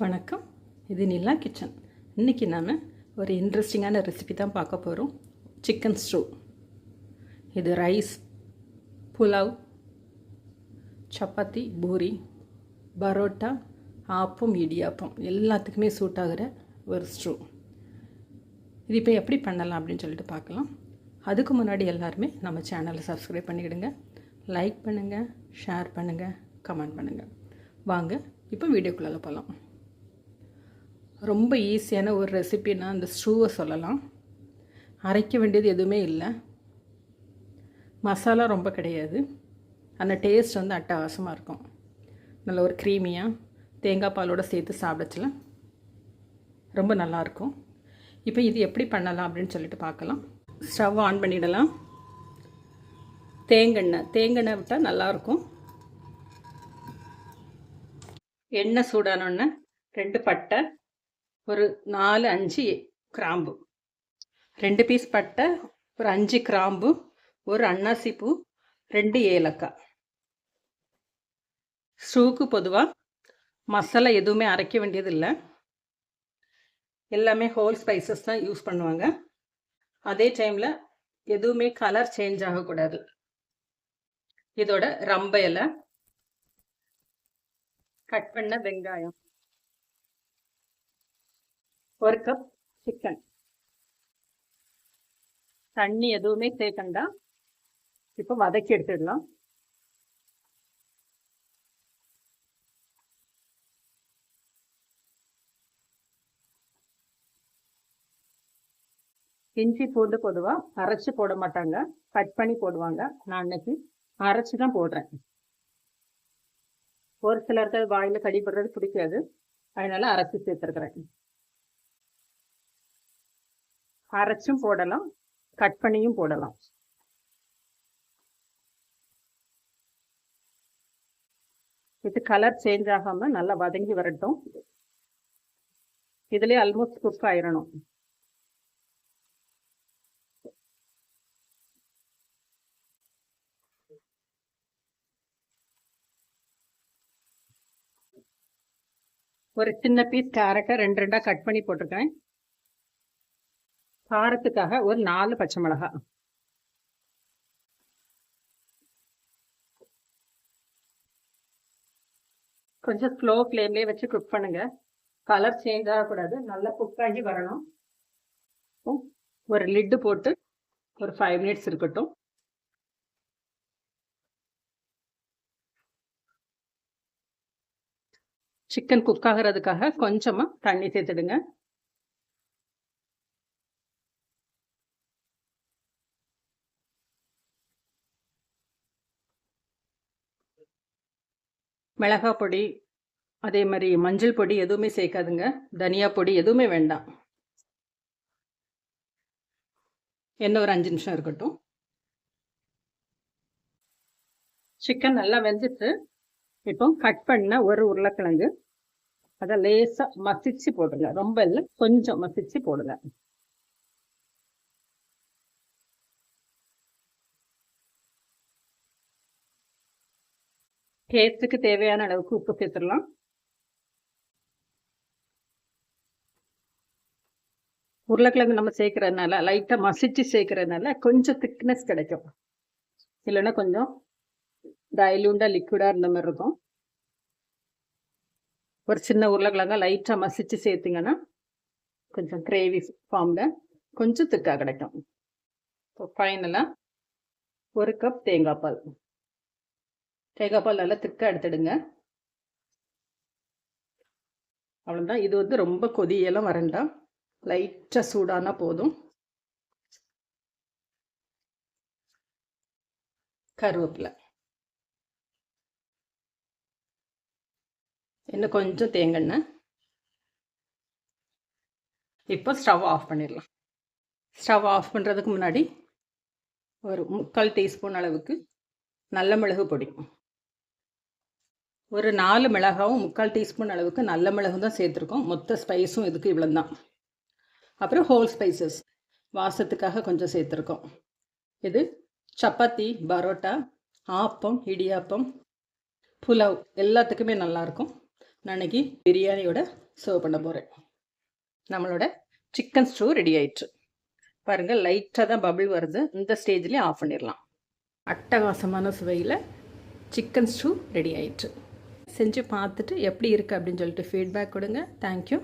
வணக்கம். இது நிலா கிச்சன். இன்றைக்கி நாம் ஒரு இன்ட்ரெஸ்டிங்கான ரெசிபி தான் பார்க்க போகிறோம். சிக்கன் ஸ்டூ. இது ரைஸ், புலாவ், சப்பாத்தி, பூரி, பரோட்டா, ஆப்பம், இடியாப்பம் எல்லாத்துக்குமே சூட் ஆகிற ஒரு ஸ்டூ. இது இப்போ எப்படி பண்ணலாம் அப்படின்னு சொல்லிட்டு பார்க்கலாம். அதுக்கு முன்னாடி எல்லாருமே நம்ம சேனலை சப்ஸ்கிரைப் பண்ணிக்கிடுங்க, லைக் பண்ணுங்கள், ஷேர் பண்ணுங்கள், கமெண்ட் பண்ணுங்கள். வாங்க இப்போ வீடியோக்குள்ளே போகலாம். ரொம்ப ஈஸியான ஒரு ரெசிபின்னா அந்த ஸ்டூவை சொல்லலாம். அரைக்க வேண்டியது எதுவுமே இல்லை, மசாலா ரொம்ப கிடையாது. அந்த டேஸ்ட் வந்து அட்டகாசமாக இருக்கும். நல்ல ஒரு க்ரீமியாக தேங்காய் பாலோடு சேர்த்து சாப்பிடச்சில ரொம்ப நல்லாயிருக்கும். இப்போ இது எப்படி பண்ணலாம் அப்படின்னு சொல்லிட்டு பார்க்கலாம். ஸ்டவ் ஆன் பண்ணிடலாம். தேங்காய் விட்டால் நல்லாயிருக்கும். எண்ணெய் சூடானோடனே 2 பட்டை, ஒரு 4-5 கிராம்பு, 2 பீஸ் பட்டை, ஒரு 5 கிராம்பு, ஒரு அன்னாசி பூ, 2 ஏலக்காய். ஸ்டூவுக்கு பொதுவாக மசாலா எதுவுமே அரைக்க வேண்டியது இல்லை, எல்லாமே ஹோல் ஸ்பைசஸ் தான் யூஸ் பண்ணுவாங்க. அதே டைமில் எதுவுமே கலர் சேஞ்ச் ஆகக்கூடாது. இதோட ரம்ப இலை, கட் பண்ண வெங்காயம், 1 கப் சிக்கன். தண்ணி எதுவுமே சேர்க்கண்டா. இப்போ வதக்கி எடுத்துடலாம். இஞ்சி பூண்டு பொதுவாக அரைச்சி போட மாட்டாங்க, கட் பண்ணி போடுவாங்க. நான் இன்னைக்கு அரைச்சி தான் போடுறேன். ஒரு சிலருக்கு வாயில் கடிப்படுறது பிடிக்காது, அதனால அரைச்சி சேர்த்துருக்குறேன். அரைச்சும் போடலாம், கட் பண்ணியும் போடலாம். இது கலர் சேஞ்ச் ஆகாம நல்லா வதங்கி வரட்டும். இதுலயே ஆல்மோஸ்ட் குக் ஆயிரணும். ஒரு சின்ன பீஸ் கேரட்டை 2 கட் பண்ணி போட்டிருக்கேன். காரத்துக்காக ஒரு 4 பச்சை மிளகாய். கொஞ்சம் ஸ்லோ ஃப்ளேம்லேயே வச்சு குக் பண்ணுங்க. கலர் சேஞ்ச் ஆகக்கூடாது, நல்லா குக் ஆகி வரணும். ஒரு லிட்டு போட்டு ஒரு 5 மினிட்ஸ் இருக்கட்டும். சிக்கன் குக் ஆகிறதுக்காக கொஞ்சமாக தண்ணி சேர்த்துடுங்க. மிளகாய் பொடி, அதே மாதிரி மஞ்சள் பொடி எதுவுமே சேர்க்காதுங்க. தனியா பொடி எதுவுமே வேண்டாம். என்ன ஒரு 5 நிமிஷம் இருக்கட்டும். சிக்கன் நல்லா வெந்துட்டு இப்போ கட் பண்ண ஒரு உருளைக்கிழங்கு, அதை லேசாக மசிச்சு போடுங்க. ரொம்ப இல்லை, கொஞ்சம் மசிச்சு போடுங்க. டேஸ்ட்டுக்கு தேவையான அளவுக்கு உப்பு சேர்த்துடலாம். உருளைக்கிழங்கு நம்ம சேர்க்கறதுனால, லைட்டாக மசிச்சு சேர்க்கறதுனால கொஞ்சம் திக்னஸ் கிடைக்கும். இல்லைன்னா கொஞ்சம் டைல்யூண்டாக லிக்விடாக இருந்த மாதிரி இருக்கும். ஒரு சின்ன உருளைக்கிழங்கா லைட்டாக மசிச்சு சேர்த்திங்கன்னா கொஞ்சம் கிரேவி ஃபார்மில் கொஞ்சம் திக்காக கிடைக்கும். இப்போ ஃபைனலாக 1 கப் தேங்காய் பால். தேங்காய் பால் நல்லா திக்காக எடுத்துடுங்க. அவ்வளோதான். இது வந்து ரொம்ப கொதியெல்லாம் வரண்டாம், லைட்டாக சூடானா போதும். கருவேப்பிலை, இன்னும் கொஞ்சம் தேங்காய். இப்போ ஸ்டவ் ஆஃப் பண்ணிடலாம். ஸ்டவ் ஆஃப் பண்ணுறதுக்கு முன்னாடி ஒரு 3/4 டீஸ்பூன் அளவுக்கு நல்ல மிளகு பொடி, ஒரு 4 மிளகாவும் 3/4 டீஸ்பூன் அளவுக்கு நல்ல மிளகும் தான் சேர்த்துருக்கோம். மொத்த ஸ்பைஸும் இதுக்கு இவ்வளோ தான். அப்புறம் ஹோல் ஸ்பைசஸ் வாசத்துக்காக கொஞ்சம் சேர்த்துருக்கோம். இது சப்பாத்தி, பரோட்டா, ஆப்பம், இடியாப்பம், புலாவ் எல்லாத்துக்குமே நல்லாயிருக்கும். நான் இன்னைக்கு பிரியாணியோட சர்வ் பண்ண போகிறேன். நம்மளோட சிக்கன் ஸ்டூ ரெடி ஆயிடுச்சு. பாருங்கள், லைட்டாக தான் பபிள் வருது. இந்த ஸ்டேஜ்லேயே ஆஃப் பண்ணிடலாம். அட்டகாசமான சுவையில் சிக்கன் ஸ்டூ ரெடி ஆயிடுச்சு. செஞ்சு பார்த்துட்டு எப்படி இருக்குது அப்படின்னு சொல்லிட்டு ஃபீட்பேக் கொடுங்க. தேங்க்யூ.